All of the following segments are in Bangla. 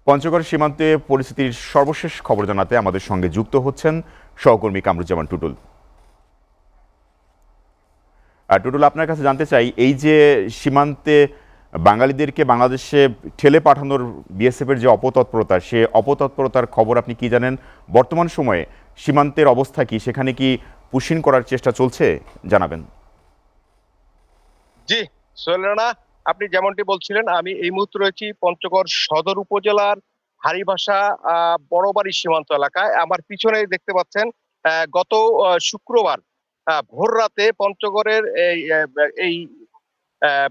পঞ্চগড় সীমান্তে পরিস্থিতির সর্বশেষ খবর জানাতে আমাদের সঙ্গে যুক্ত হচ্ছেন সহকর্মী কামরুজ্জামান টুটুল। টুটুল, আপনার কাছে জানতে চাই, এই যে সীমান্তে বাঙালিদেরকে বাংলাদেশে ঠেলে পাঠানোর বিএসএফের যে অপতৎপরতা, সে অপতৎপরতার খবর আপনি কি জানেন? বর্তমান সময়ে সীমান্তের অবস্থা কি? সেখানে কি পুশিং করার চেষ্টা চলছে? জানাবেন। জি, সোহেলরানা, আপনি যেমনটি বলছিলেন, আমি এই মুহূর্তে রয়েছি পঞ্চগড় সদর উপজেলার হারিভাষা বড়বাড়ি সীমান্ত এলাকায়। আমার পিছনে দেখতে পাচ্ছেন গত শুক্রবার ভোর রাতে পঞ্চগড়ের এই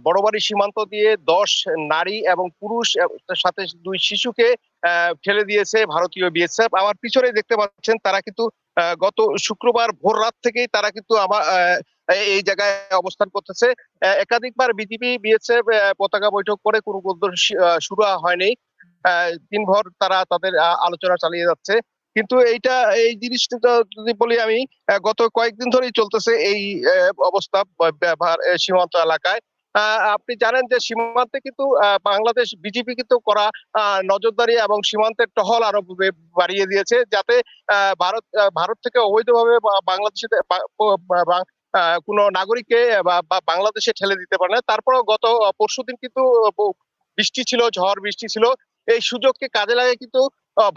বড়বাড়ি সীমান্ত দিয়ে 10 নারী এবং পুরুষ সাথে 2 শিশুকে ফেলে দিয়েছে ভারতীয় বিএসএফ। আমার পিছনে দেখতে পাচ্ছেন তারা কিন্তু গত শুক্রবার ভোর রাত থেকেই তারা কিন্তু আমার এই জায়গায় অবস্থান করতেছে। একাধিকবার বিজিবি বিএসএফ পতাকা বৈঠক করে কোনো শুরু হয়নি। দিনভর তারা তাদের আলোচনা চালিয়ে যাচ্ছে। কিন্তু এই জিনিসটা যদি বলি আমি, গত কয়েকদিন ধরেই চলতেছে এই অবস্থা সীমান্ত এলাকায়। আপনি জানেন যে সীমান্তে কিন্তু বাংলাদেশ বিজিবি কিন্তু করা নজরদারি এবং সীমান্তের টহল আরো বাড়িয়ে দিয়েছে, যাতে ভারত থেকে অবৈধভাবে বাংলাদেশে কোনো নাগরিককে বাংলাদেশে ঠেলে দিতে পারে না। তারপরেও গত পরশুদিন কিন্তু বৃষ্টি ছিল, ঝড় বৃষ্টি ছিল। এই সুযোগকে কাজে লাগিয়ে কিন্তু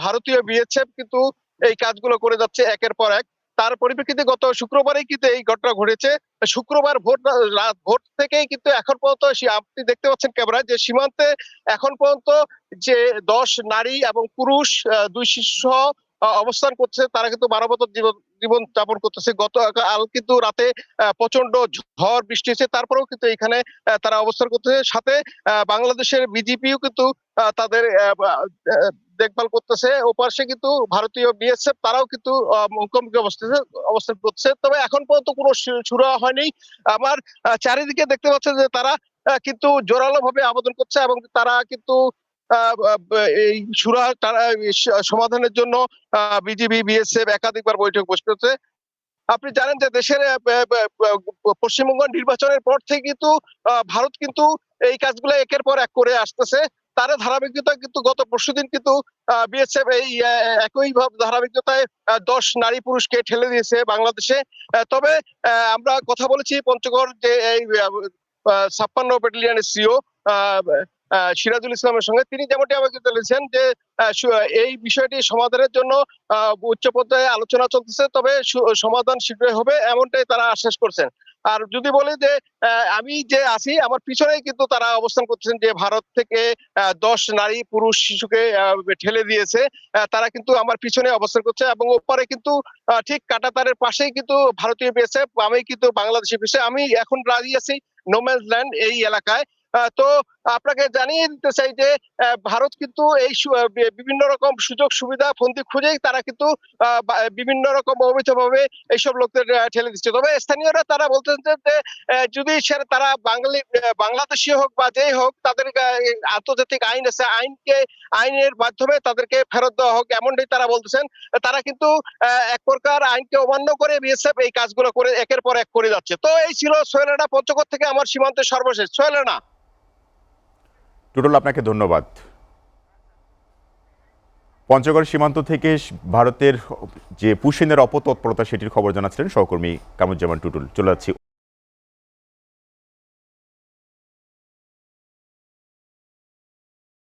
ভারতীয় বিএসএফ কিন্তু এই কাজগুলো করে যাচ্ছে একের পর এক। তার পরিপ্রেক্ষিতে গত শুক্রবারেই কিন্তু এই ঘটনা ঘটেছে। শুক্রবার ভোর থেকেই কিন্তু এখন পর্যন্ত আপনি দেখতে পাচ্ছেন ক্যামেরায় যে সীমান্তে এখন পর্যন্ত যে 10 নারী এবং পুরুষ 2 শিশু সহ অবস্থান করছে, তারা কিন্তু মানবত জীবন যাপন করতেছে। গতকাল কিন্তু রাতে প্রচন্ড ঝড় বৃষ্টি হয়েছে, তারপরেও কিন্তু এখানে তারা অবস্থান করতেছে। সাথে বাংলাদেশের বিজিপিও কিন্তু তাদের দেখভাল করতেছে। ওপাশে কিন্তু ভারতীয় বিএসএফ তারাও কিন্তু মুখোমুখি অবস্থান করছে। তবে এখন পর্যন্ত কোনো শুরু হয়নি। আমার চারিদিকে দেখতে পাচ্ছেন যে তারা কিন্তু জোরালো ভাবে আবেদন করছে এবং তারা কিন্তু এই সমাধানের জন্য বিজিবি বিএসএফ একাধিকবার বৈঠক বসতেছে। আপনি জানেন যে দেশের পশ্চিমবঙ্গ নির্বাচনের পর থেকে কিন্তু ভারত কিন্তু এই কাজগুলো একের পর এক করে আসতেছে। তার ধারাবাহিকতা কিন্তু গত পরশুদিন কিন্তু বিএসএফ এই একই ধারাবাহিকতায় 10 নারী পুরুষকে ঠেলে দিয়েছে বাংলাদেশে। তবে আমরা কথা বলেছি পঞ্চগড় যে এই 56 ব্যাটালিয়নের সিও সিরাজুল ইসলামের সঙ্গে। তিনি যেমনটি আমাকে বলেছেন যে এই বিষয়টি সমাধানের জন্য উচ্চ পর্যায়ে আলোচনা চলতেছে, তবে সমাধান শীঘ্রই হবে এমনটাই তারা আশ্বাস করছেন। আর যদি বলি যে আমি যে আছি আমার পিছনেই কিন্তু তারা অবস্থান করতেছেন, যে ভারত থেকে 10 নারী পুরুষ শিশুকে ঠেলে দিয়েছে, তারা কিন্তু আমার পিছনে অবস্থান করছে এবং ওপারে কিন্তু ঠিক কাঁটাতারের পাশেই কিন্তু ভারতীয় বিএসএফ, আমি কিন্তু বাংলাদেশের বিষয়ে আমি এখন দাঁড়িয়ে আছি নোম্যান্স ল্যান্ড এই এলাকায়। তো আপনাকে জানিয়ে দিতে চাই যে ভারত কিন্তু এই বিভিন্ন রকম সুযোগ সুবিধা ফন্দি খুঁজেই তারা কিন্তু বিভিন্ন রকম অবৈধভাবে এইসব লোকদের ঠেলে দিচ্ছে। তবে স্থানীয়রা তারা বলতেন যে যদি তারা বাংলাদেশি হোক বা যেই হোক, তাদের আন্তর্জাতিক আইন আছে, আইনের মাধ্যমে তাদেরকে ফেরত দেওয়া হোক, এমনটাই তারা বলতেছেন। তারা কিন্তু এক প্রকার আইনকে অমান্য করে বিএসএফ এই কাজগুলো করে একের পর এক করে যাচ্ছে। তো এই ছিল সোহেলানা পঞ্চগড় থেকে আমার সীমান্তের সর্বশেষ। সোহেলানা। টুটুল, আপনাকে ধন্যবাদ। পঞ্চগড় সীমান্ত থেকে ভারতের যে পুশিনের অপতৎপরতা, সেটির খবর জানাচ্ছিলেন সহকর্মী কামরুজ্জামান টুটুল। চলে যাচ্ছি